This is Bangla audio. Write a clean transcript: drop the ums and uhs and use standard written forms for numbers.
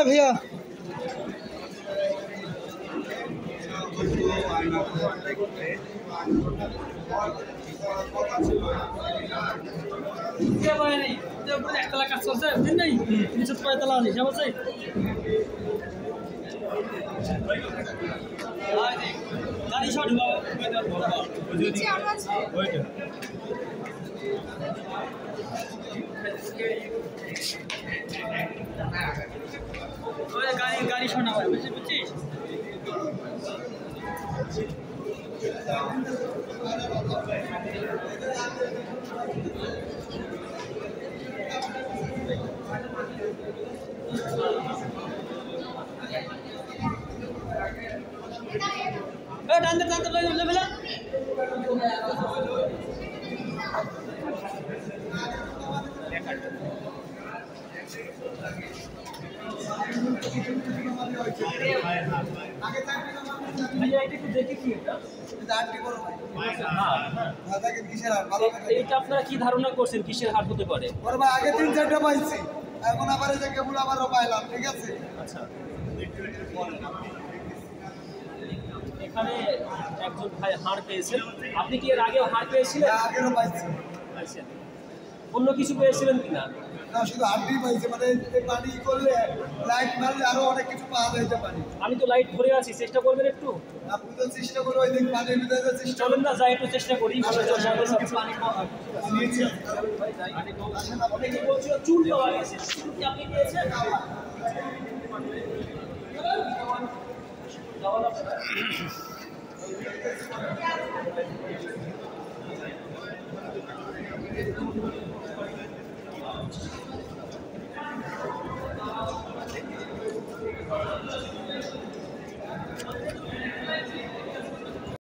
भैया একতলা কাজ চলছে বুঝলেন নাই নিচে কয়তলা আছে সব আছে গাড়ি শট গাড়ি শোনা হয় বুঝছিস টানতে টানতে বেলা আপনারা কি ধারণা করছেন কিসের হাট হতে পারে? আগে 3-4টা পাইছি, এখন আবার এই যে কেবল আবারও পাইলাম। ঠিক আছে, আচ্ছা এখানে একজন ভাই হাড় পেয়েছেন, আপনি কি এর আগেও হাড় পেয়েছিলেন? আগেরও পাইছি। অন্য কিছু পেয়েছিলেন কিনা? না, শুধু হাড়ই পাইছে। মানে পানি করলে লাইট মারলে আরো অনেক কিছু পাওয়া যাইতে পারে। আমি তো লাইট ধরে আছি, চেষ্টা করবেন একটু। আপনি তো চেষ্টা করো, ওই দিক পানির ভিতরে চেষ্টা চলেন না, যাই একটু চেষ্টা করি। চুল পাওয়া গেছে, আপনি পেয়েছেন?